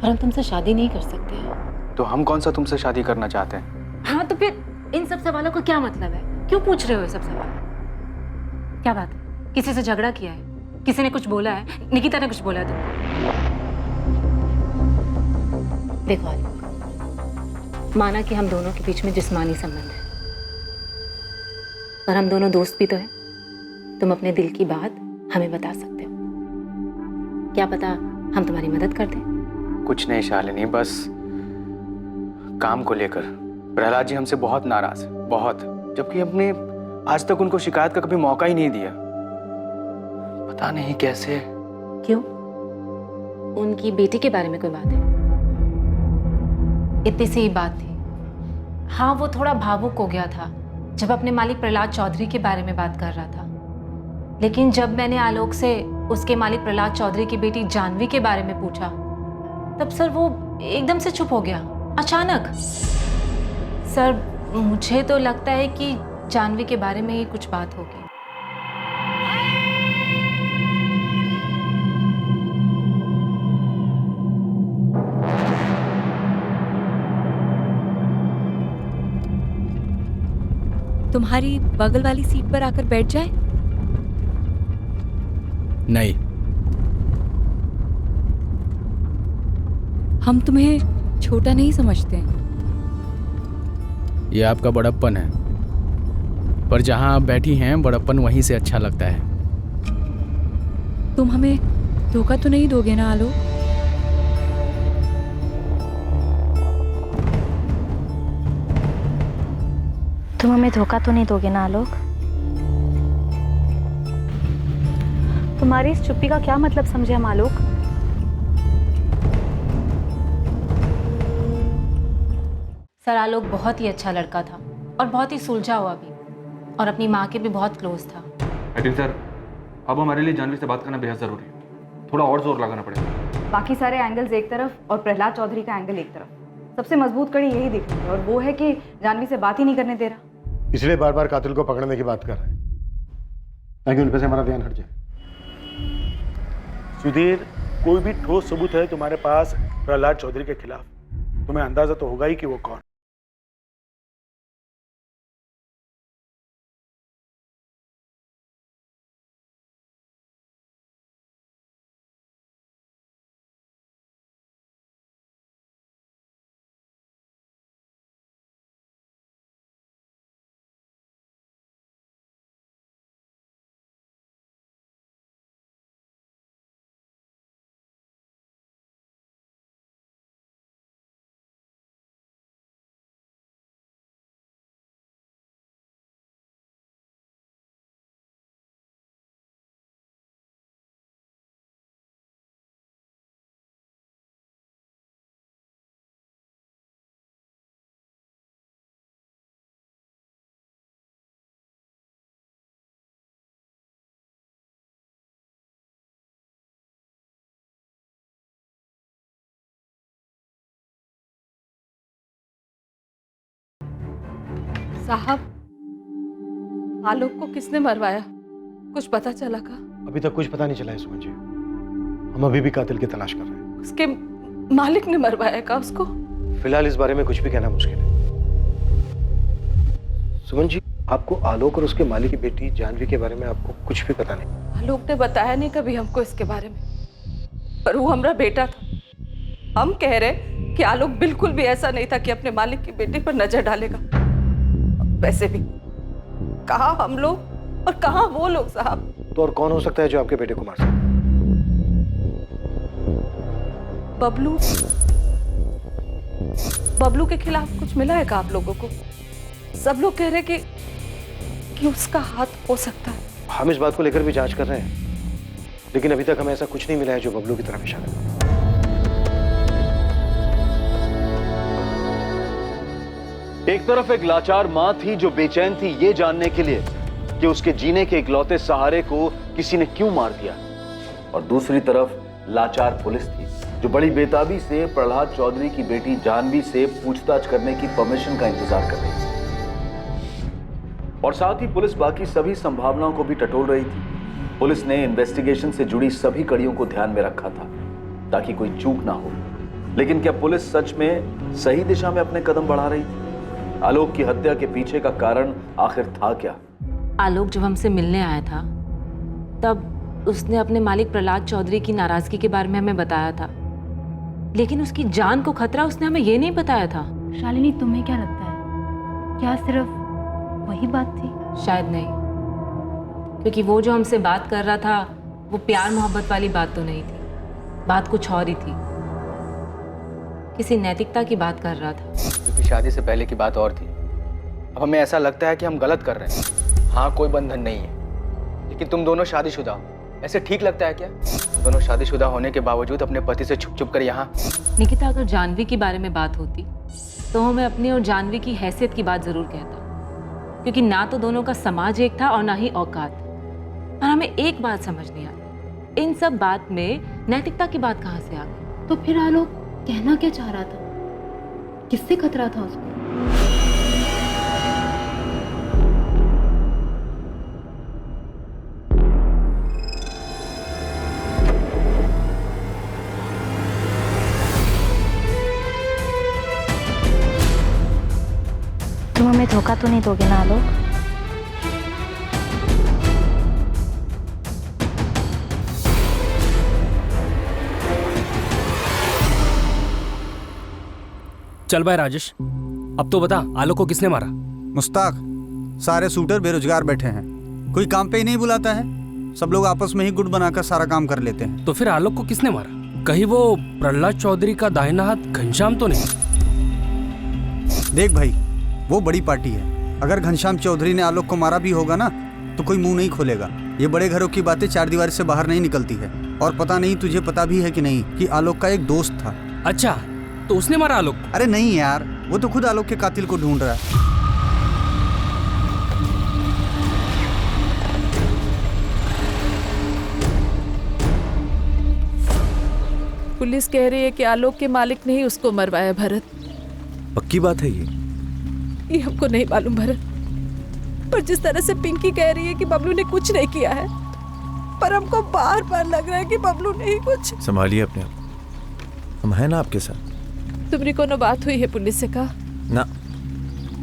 पर हम तुमसे शादी नहीं कर सकते हैं। तो हम कौन सा तुमसे शादी करना चाहते हैं? हाँ तो फिर इन सब सवालों का क्या मतलब है? क्यों पूछ रहे हो ये सब सवाल? क्या बात है? किसी से झगड़ा किया है? किसी ने कुछ बोला है? निकिता ने कुछ बोला है तुमको? देखो आलोक, माना कि हम दोनों के बीच में जिस्मानी संबंध है, पर हम दोनों दोस्त भी तो हैं। तुम अपने दिल की बात हमें बता सकते हो। क्या पता हम तुम्हारी मदद कर दें। कुछ नहीं शालिनी, बस काम को लेकर प्रहलाद जी हमसे बहुत नाराज है, बहुत, जबकि हमने आज तक उनको शिकायत का कभी मौका ही नहीं दिया। पता नहीं कैसे। क्यों? उनकी बेटी के बारे में कोई बात है? इतनी सी ही बात थी। हाँ, वो थोड़ा भावुक हो गया था जब अपने मालिक प्रहलाद चौधरी के बारे में बात कर रहा था, लेकिन जब मैंने आलोक से उसके मालिक प्रहलाद चौधरी की बेटी जानवी के बारे में पूछा, तब सर वो एकदम से चुप हो गया, अचानक। सर, मुझे तो लगता है कि जानवी के बारे में ही कुछ बात होगी। तुम्हारी बगल वाली सीट पर आकर बैठ जाए? नहीं। हम तुम्हें छोटा नहीं समझते। ये आपका बड़प्पन है, पर जहां आप बैठी हैं बड़प्पन वहीं से अच्छा लगता है। तुम हमें धोखा तो नहीं दोगे ना आलोक? तुम हमें धोखा तो नहीं दोगे ना आलोक? तुम्हारी इस चुप्पी का क्या मतलब समझे हम आलोक? सर, आलोक बहुत ही अच्छा लड़का था और बहुत ही सुलझा हुआ भी, और अपनी माँ के भी बहुत क्लोज था। लेकिन सर, अब हमारे लिए जानवी से बात करना बेहद जरूरी है। थोड़ा और जोर लगाना पड़ेगा। बाकी सारे एंगल्स एक तरफ और प्रहलाद चौधरी का एंगल एक तरफ। सबसे मजबूत कड़ी यही दिख रही है, और वो है कि जानवी से बात ही नहीं करने दे रहा। इसलिए बार बार कातिल को पकड़ने की बात कर रहे हैं, ताकि उन पे से हमारा ध्यान हट जाए। सुधीर, कोई भी ठोस सबूत है तुम्हारे पास प्रहलाद चौधरी के खिलाफ? तुम्हें अंदाजा तो होगा ही कि वो कौन। साहब, आलोक को किसने मरवाया? कुछ पता चला का? अभी तक कुछ पता नहीं चला है सुमन जी। हम अभी भी कातिल की तलाश कर रहे हैं। उसके मालिक ने मरवाया का उसको? फिलहाल इस बारे में कुछ भी कहना मुश्किल है। सुमन जी, आपको आलोक और उसके मालिक की बेटी जानवी के बारे में आपको कुछ भी पता नहीं? आलोक ने बताया नहीं कभी हमको इसके बारे में, पर वो हमारा बेटा था। हम कह रहे कि आलोक बिल्कुल भी ऐसा नहीं था कि अपने मालिक की बेटी पर नजर डालेगा। वैसे भी कहाँ हम लोग और कहाँ वो लोग साहब। तो और कौन हो सकता है जो आपके बेटे को मार सकता है? बबलू। बबलू के खिलाफ कुछ मिला है क्या आप लोगों को? सब लोग कह रहे कि उसका हाथ हो सकता है। हम इस बात को लेकर भी जांच कर रहे हैं, लेकिन अभी तक हमें ऐसा कुछ नहीं मिला है जो बबलू की तरफ इशारा करे। एक तरफ एक लाचार मां थी जो बेचैन थी ये जानने के लिए कि उसके जीने के इकलौते सहारे को किसी ने क्यों मार दिया, और दूसरी तरफ लाचार पुलिस थी जो बड़ी बेताबी से प्रहलाद चौधरी की बेटी जानवी से पूछताछ करने की परमिशन का इंतजार कर रही थी। और साथ ही पुलिस बाकी सभी संभावनाओं को भी टटोल रही थी। पुलिस ने इन्वेस्टिगेशन से जुड़ी सभी कड़ियों को ध्यान में रखा था ताकि कोई चूक ना हो, लेकिन क्या पुलिस सच में सही दिशा में अपने कदम बढ़ा रही थी? आलोक की हत्या के पीछे का कारण आखिर था क्या? आलोक जब हमसे मिलने आया था तब उसने अपने मालिक प्रहलाद चौधरी की नाराजगी के बारे में हमें बताया था, लेकिन उसकी जान को खतरा उसने हमें ये नहीं बताया था। शालिनी, तुम्हें क्या लगता है, क्या सिर्फ वही बात थी? शायद नहीं, क्योंकि वो जो हमसे बात कर रहा था वो प्यार मोहब्बत वाली बात तो नहीं थी, बात कुछ और ही थी, किसी नैतिकता की बात कर रहा था। क्योंकि शादी से पहले की बात और थी। अब हमें ऐसा लगता है कि हम गलत कर रहे हैं। हाँ, कोई बंधन नहीं है, लेकिन तुम दोनों शादीशुदा हो, ऐसे ठीक लगता है क्या? तुम दोनों शादीशुदा होने के बावजूद अपने पति से छुप छुप कर यहाँ। निकिता, अगर जानवी के बारे में बात होती तो हमें अपनी और जानवी की हैसियत की बात जरूर कहता, क्योंकि ना तो दोनों का समाज एक था और ना ही औकात। और हमें एक बात समझ नहीं आई, इन सब बात में नैतिकता की बात कहाँ से आ गई? तो फिर आलोक कहना क्या चाह रहा था? किससे खतरा था उसको? तुम हमें धोखा तो नहीं दोगे ना आलोक? चल भाई राजेश, अब तो बता, आलोक को किसने मारा? मुस्ताक, सारे शूटर बेरोजगार बैठे हैं, कोई काम पे ही नहीं बुलाता है, सब लोग आपस में ही गुट बनाकर सारा काम कर लेते हैं। तो फिर आलोक को किसने मारा? कहीं वो प्रहलाद चौधरी का दाहिना हाथ घनश्याम तो नहीं? देख भाई, वो बड़ी पार्टी है, अगर घनश्याम चौधरी ने आलोक को मारा भी होगा ना तो कोई मुंह नहीं खोलेगा। ये बड़े घरों की बातें चार दीवारी से बाहर नहीं निकलती है। और पता नहीं तुझे पता भी है कि नहीं कि आलोक का एक दोस्त था। अच्छा, तो उसने मारा आलोक? अरे नहीं यार, वो तो खुद आलोक के कातिल को ढूंढ रहा है। पुलिस कह रही है कि आलोक के मालिक ने ही उसको मरवाया। भरत, पक्की बात है ये हमको नहीं मालूम भरत, पर जिस तरह से पिंकी कह रही है कि बबलू ने कुछ नहीं किया है, पर हमको बार बार लग रहा है कि बबलू ने ही कुछ। संभालिए अपने आप, हम हैं ना आपके साथ। तुमने कोनो बात हुई है पुलिस से कहा? ना,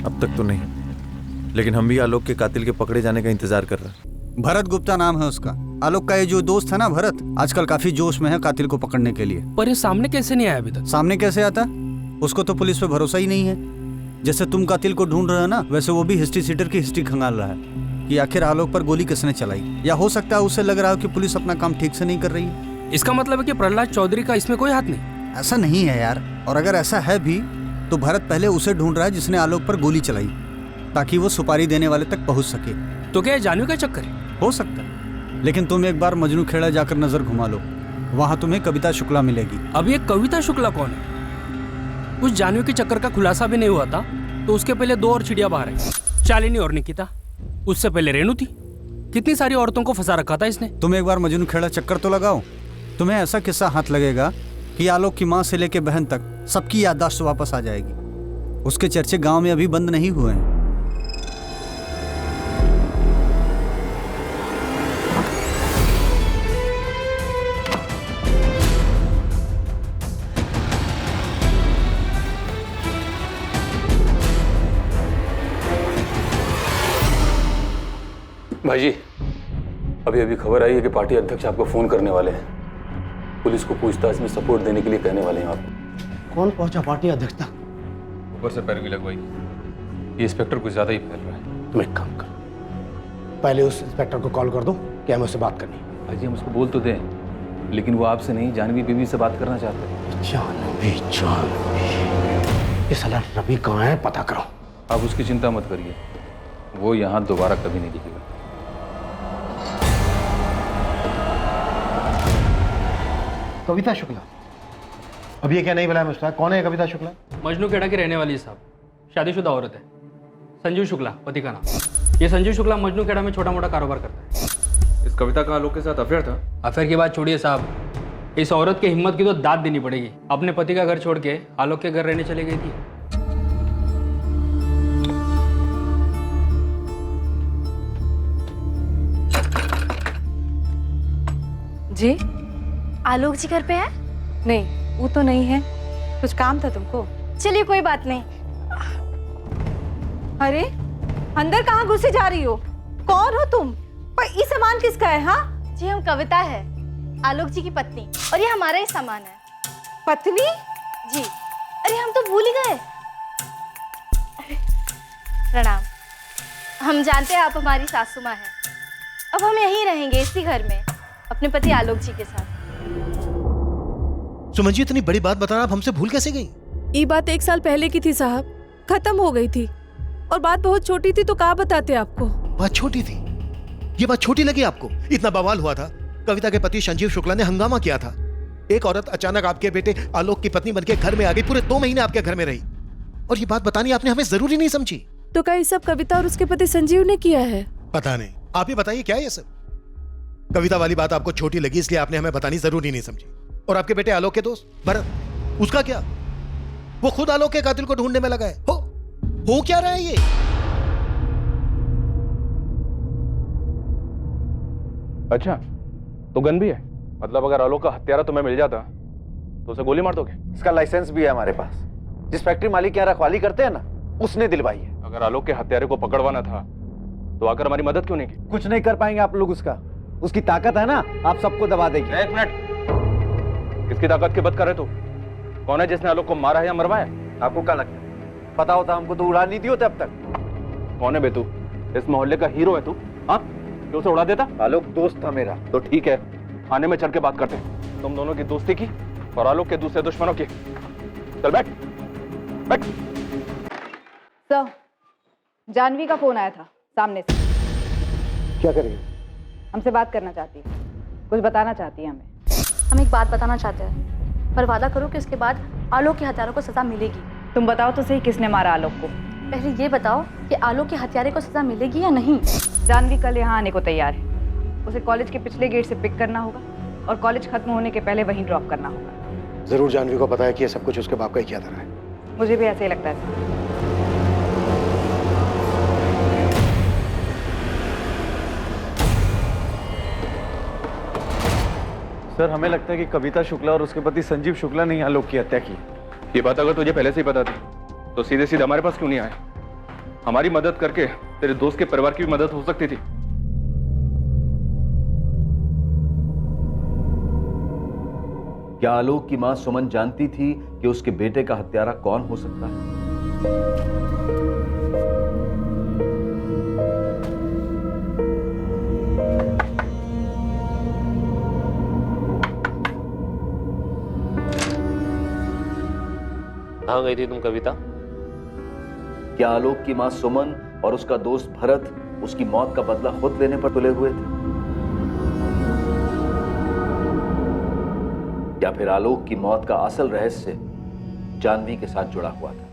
अब तक तो नहीं, लेकिन हम भी आलोक के कातिल के पकड़े जाने का इंतजार कर रहे हैं। भरत गुप्ता नाम है उसका। आलोक का ये जो दोस्त है ना भरत, आजकल काफी जोश में है कातिल को पकड़ने के लिए। पर ये सामने कैसे नहीं आया अभी तक? सामने कैसे आता? उसको तो पुलिस पे भरोसा ही नहीं है। जैसे तुम कातिल को ढूंढ रहे हो ना, वैसे वो भी हिस्ट्री सीटर की हिस्ट्री खंगाल रहा है कि आखिर आलोक पर गोली किसने चलाई। या हो सकता है उसे लग रहा हो कि पुलिस अपना काम ठीक से नहीं कर रही है। इसका मतलब है कि प्रहलाद चौधरी का इसमें कोई हाथ नहीं? ऐसा नहीं है यार, और अगर ऐसा है भी तो भरत पहले उसे ढूंढ रहा है जिसने आलोक पर गोली चलाई, ताकि वो सुपारी देने वाले तक पहुंच सके। तो क्या जानवी का चक्कर है? हो सकता है, लेकिन तुम एक बार मजनू खेड़ा जाकर नजर घुमा लो, वहां तुम्हें कविता शुक्ला मिलेगी। अब ये कविता शुक्ला कौन है? उस जानवी के चक्कर का खुलासा भी नहीं हुआ था तो उसके पहले दो और चिड़िया बाहर आई, शालिनी और निकिता। उससे पहले रेणु थी। कितनी सारी औरतों को फंसा रखा था इसने। तुम एक बार मजनू खेड़ा चक्कर तो लगाओ, तुम्हें ऐसा किस्सा हाथ लगेगा कि आलोक की माँ से लेकर बहन तक सबकी याददाश्त वापस आ जाएगी। उसके चर्चे गांव में अभी बंद नहीं हुए हैं। भाई जी, अभी अभी खबर आई है कि पार्टी अध्यक्ष आपको फोन करने वाले हैं। पुलिस को पूछताछ में सपोर्ट देने के लिए कहने वाले हैं आपको। कौन पहुंचा पार्टी अध्यक्ष तक? ऊपर से पैरवी लगवाई। ये इंस्पेक्टर कुछ ज्यादा ही फैल रहा है। तुम एक काम कर, पहले उस इंस्पेक्टर को कॉल कर दो कि हमें उससे बात करनी है। भाई जी, हम उसको बोल तो दें, लेकिन वो आपसे नहीं, जानवी बीबी से बात करना चाहते हैं। जानवी, ये साला रवि कहाँ है, पता करो। आप उसकी चिंता मत करिए, वो यहाँ दोबारा कभी नहीं दिखेगा। कविता शुक्ला? अब ये क्या नहीं बुलाया मुझे, कौन है कविता शुक्ला? मजनू खेड़ा की रहने वाली है साहब, शादीशुदा औरत है। संजीव शुक्ला पति का नाम। ये संजीव शुक्ला मजनू खेड़ा में छोटा मोटा कारोबार करता है। इस कविता का आलोक के साथ अफेयर था? अफेयर की बात छोड़िए साहब, इस औरत की हिम्मत की तो दाद देनी पड़ेगी। अपने पति का घर छोड़ के आलोक के घर रहने चली गई थी। जी, आलोक जी घर पे है? नहीं, वो तो नहीं है, कुछ काम था तुमको? चलिए कोई बात नहीं। अरे अंदर कहाँ घुसी जा रही हो? कौन हो तुम? पर ये सामान किसका है? हाँ जी हम कविता है, आलोक जी की पत्नी, और ये हमारा ही सामान है। पत्नी? जी। अरे हम तो भूल ही गए। प्रणाम। हम जानते हैं आप हमारी सासू माँ हैं। अब हम यहीं रहेंगे इसी घर में अपने पति आलोक जी के साथ। सुमन जी इतनी बड़ी बात बताना आप हमसे भूल कैसे गई? ये बात 1 साल पहले की थी साहब, खत्म हो गई थी। और बात बहुत छोटी थी तो कहाँ बताते आपको। बात छोटी थी? ये बात छोटी लगी आपको? इतना बवाल हुआ था, कविता के पति संजीव शुक्ला ने हंगामा किया था। एक औरत अचानक आपके बेटे आलोक की पत्नी बनके घर में आ गई, पूरे 2 महीने आपके घर में रही, और ये बात बतानी आपने हमें जरूरी नहीं समझी? तो क्या ये सब कविता और उसके पति संजीव ने किया है? पता नहीं, आप ही बताइए क्या ये सब? कविता वाली बात आपको छोटी लगी इसलिए आपने हमें बतानी जरूरी नहीं समझी। और आपके बेटे आलोक के दोस्त भरत, उसका क्या? वो खुद आलोक के कातिल को ढूंढने में लगा है। हो क्या रहा है ये? अच्छा, तो गन भी है? मतलब अगर आलोक का हत्यारा तुम्हें मिल जाता तो उसे गोली मार दोगे? इसका लाइसेंस भी है हमारे पास। जिस फैक्ट्री मालिक के यहाँ रखवाली करते हैं ना, उसने दिलवाई है। अगर आलोक के हत्यारे को पकड़वाना था तो आकर हमारी मदद क्यों नहीं की? कुछ नहीं कर पाएंगे आप लोग उसकी ताकत है ना, आप सबको दबा देगी। 1 मिनट, किसकी ताकत की बात कर रहे तू? कौन है जिसने आलोक को मारा है या मरवाया? आपको क्या लगता है? पता होता हमको तो उड़ा नहीं दी होते अब तक। कौन है बे तू? इस मोहल्ले का हीरो है तू? हाँ, क्यों उसे उड़ा देता? आलोक दोस्त था मेरा। तो ठीक है, आने में चल के बात करते हैं। तुम दोनों की दोस्ती की और आलोक के दूसरे दुश्मनों की। चल बैठ बैठ। सर, जानवी का फोन आया था सामने से। क्या करेंगे? हमसे बात करना चाहती है, कुछ बताना चाहती है हमें। हम एक बात बताना चाहते हैं, पर वादा करो कि इसके बाद आलोक के हत्यारों को सजा मिलेगी। तुम बताओ तो सही, किसने मारा आलोक को? पहले ये बताओ कि आलोक के हत्यारे को सजा मिलेगी या नहीं। जानवी कल यहाँ आने को तैयार है। उसे कॉलेज के पिछले गेट से पिक करना होगा और कॉलेज खत्म होने के पहले वहीं ड्रॉप करना होगा। जरूर जानवी को पता है कि ये सब कुछ उसके बाप का ही किया था। मुझे भी ऐसे ही लगता है। सर, हमें लगता है कि कविता शुक्ला और उसके पति संजीव शुक्ला ने आलोक की हत्या की। ये बात अगर तुझे पहले से ही पता थी तो सीधे सीधे हमारे पास क्यों नहीं आए? हमारी मदद करके तेरे दोस्त के परिवार की भी मदद हो सकती थी। क्या आलोक की मां सुमन जानती थी कि उसके बेटे का हत्यारा कौन हो सकता है? कहाँ गई थी तुम कविता? क्या आलोक की मां सुमन और उसका दोस्त भरत उसकी मौत का बदला खुद लेने पर तुले हुए थे? या फिर आलोक की मौत का असल रहस्य जानवी के साथ जुड़ा हुआ था?